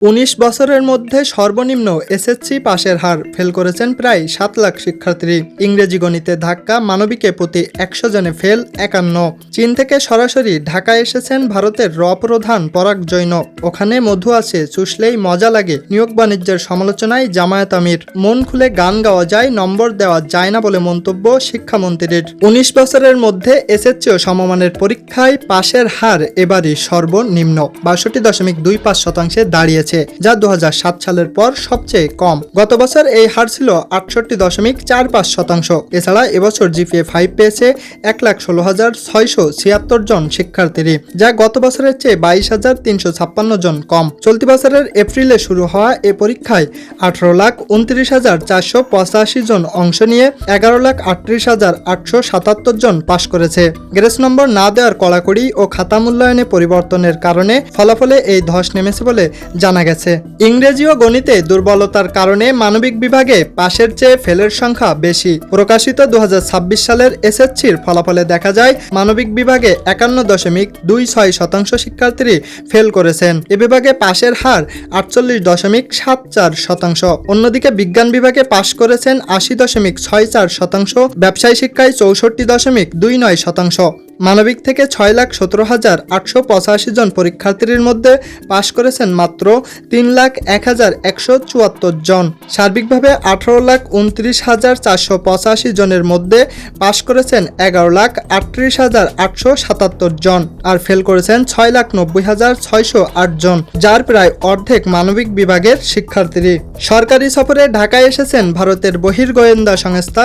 ১৯ বছরের মধ্যে সর্বনিম্ন এসএসসি পাশের হার ফেল করেছেন প্রায় ৭ লাখ শিক্ষার্থী। ইংরেজি গণিতে ধাক্কা, মানবিকে প্রতি ১০০ জনে ফেল ৫১। চীন থেকে সরাসরি ঢাকায় এসেছেন ভারতের প্রধান পরাগ জৈন। ওখানে মধু আছে, চুষলেই মজা লাগে। নিয়োগ বাণিজ্যের সমালোচনায় জামায়াত আমির। মন খুলে গান গাওয়া যায়, নম্বর দেওয়া যায় না বলে মন্তব্য শিক্ষামন্ত্রীর। ১৯ বছরের মধ্যে এসএসসি ও সমমানের পরীক্ষায় পাশের হার এবারই সর্বনিম্ন ৬২.২৫% দাঁড়িয়েছে, যা ২০০৭ সালের পর সবচেয়ে কম। গত বছর এই হার ছিল ৬৮.৪৫%। এছাড়া এবছর জিপিএ 5 পেয়েছে ১,১৬,৬৭৬ জন শিক্ষার্থী, যা গত বছরের চেয়ে ২২,৩৫৬ জন কম। চলতি বছরের এপ্রিলে শুরু হওয়া এ পরীক্ষায় ১৮,২৯,৪৮৫ জন অংশ নিয়ে ১১,৩৮,৮৭৭ জন পাশ করেছে। গ্রেস নম্বর না দেওয়ার কড়াকড়ি ও খাতা মূল্যায়নে পরিবর্তনের কারণে ফলাফলে এই ধস নেমেছে বলে জানা গেছে। ইংরেজি ও গণিতে দুর্বলতার কারণে মানবিক বিভাগে পাশের চেয়ে ফেলের সংখ্যা বেশি। প্রকাশিত ২০২৬ সালের এসএসসির ফলাফলে দেখা যায়, মানবিক বিভাগে ৫১.২৬% শিক্ষার্থী ফেল করেছেন। এ বিভাগে পাশের হার ৪৮.৭৪%। অন্যদিকে বিজ্ঞান বিভাগে পাশ করেছেন ৮০.৬৪%, ব্যবসায় শিক্ষায় ৬৪.29%। মানবিক থেকে ৬,১৭,৮৮৫ জন পরীক্ষার্থীর মধ্যে পাশ করেছেন মাত্র ৩,০১,১৭৪ জন। সার্বিকভাবে ১৮,২৯,৪৮৫ জনের মধ্যে পাশ করেছেন ১১,৩৮,৮৭৭ জন, আর ফেল করেছেন ৬,৯০,৬০৮ জন, যার প্রায় অর্ধেক মানবিক বিভাগের শিক্ষার্থী। সরকারি সফরে ঢাকায় এসেছেন ভারতের বহির্গোয়েন্দা সংস্থা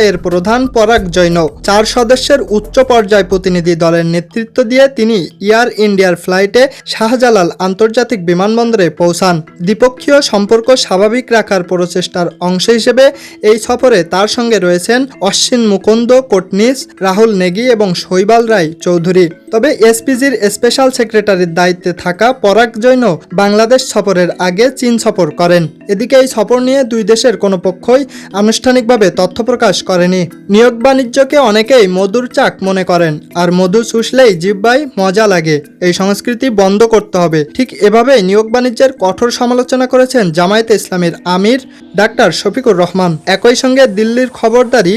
এর প্রধান পরাগ জৈন। ৪ সদস্যের উচ্চ পর্যায় প্রতিনিধি দলের নেতৃত্ব দিয়ে তিনি এয়ার ইন্ডিয়ার ফ্লাইটে শাহজালাল আন্তর্জাতিক বিমানবন্দরে পৌঁছান। দ্বিপক্ষীয় সম্পর্ক স্বাভাবিক রাখার প্রচেষ্টার অংশ হিসেবে এই সফরে তার সঙ্গে রয়েছেন অশ্বিন মুকুন্দ কোটনিস, রাহুল নেগি এবং শৈবাল রায় চৌধুরী। তবে এসপিজির স্পেশাল সেক্রেটারির দায়িত্বে থাকা পরাগ জৈন বাংলাদেশ সফরের আগে চীন সফর করেন। এদিকে এই সফর নিয়ে দুই দেশের কোনো পক্ষই আনুষ্ঠানিকভাবে তথ্য প্রকাশ করেনি। নিয়োগ বাণিজ্যকে অনেকেই মধুর চাক মনে করেন, আর মধু চুষলেই জিহ্বায় মজা লাগে। এই সংস্কৃতি বন্ধ করতে হবে। ঠিক এভাবেই নিয়োগ বাণিজ্যের কঠোর সমালোচনা করেছেন জামায়াতে ইসলামীর আমির ডাক্তার শফিকুর রহমান। একই সঙ্গে দিল্লির খবরদারি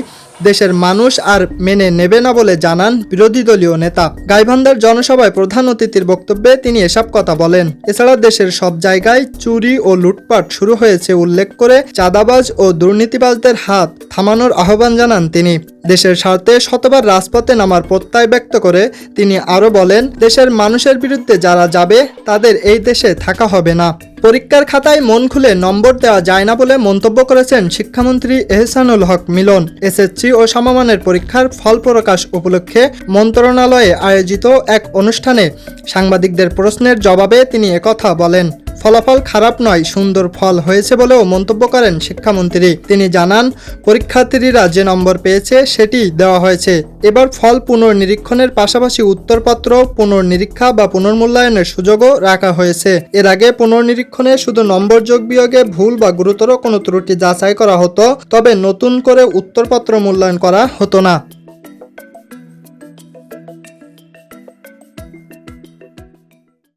দেশের মানুষ আর মেনে নেবে না বলে জানান বিরোধী দলীয় নেতা। গাইবান্ধার জনসভায় প্রধান অতিথির বক্তব্যে তিনি এসব কথা বলেন। এছাড়া দেশের সব জায়গায় চুরি ও লুটপাট শুরু হয়েছে উল্লেখ করে চাঁদাবাজ ও দুর্নীতিবাজদের হাত থামানোর আহ্বান জানান তিনি। দেশের স্বার্থে শতবার রাজপথে নামার প্রত্যয় ব্যক্ত করে তিনি আরও বলেন, দেশের মানুষের বিরুদ্ধে যারা যাবে তাদের এই দেশে থাকা হবে না। পরীক্ষার খাতায় মন খুলে নম্বর দেওয়া যায় না বলে মন্তব্য করেছেন শিক্ষামন্ত্রী এহসানুল হক মিলন। এসএসসি ও সমমানের পরীক্ষার ফল প্রকাশ উপলক্ষে মন্ত্রণালয়ে আয়োজিত এক অনুষ্ঠানে সাংবাদিকদের প্রশ্নের জবাবে তিনি একথা বলেন। ফলাফল খারাপ নয়, সুন্দর ফল হয়েছে বলেও মন্তব্য করেন শিক্ষামন্ত্রী। তিনি জানান, পরীক্ষার্থীরা যে নম্বর পেয়েছে সেটি দেওয়া হয়েছে। এবার ফল পুনর্নিরীক্ষণের পাশাপাশি উত্তরপত্র পুনর্নিরীক্ষা বা পুনর্মূল্যায়নের সুযোগও রাখা হয়েছে। এর আগে পুনর্নিরীক্ষণে শুধু নম্বর যোগ বিয়োগে ভুল বা গুরুতর কোনো ত্রুটি যাচাই করা হতো, তবে নতুন করে উত্তরপত্র মূল্যায়ন করা হতো না।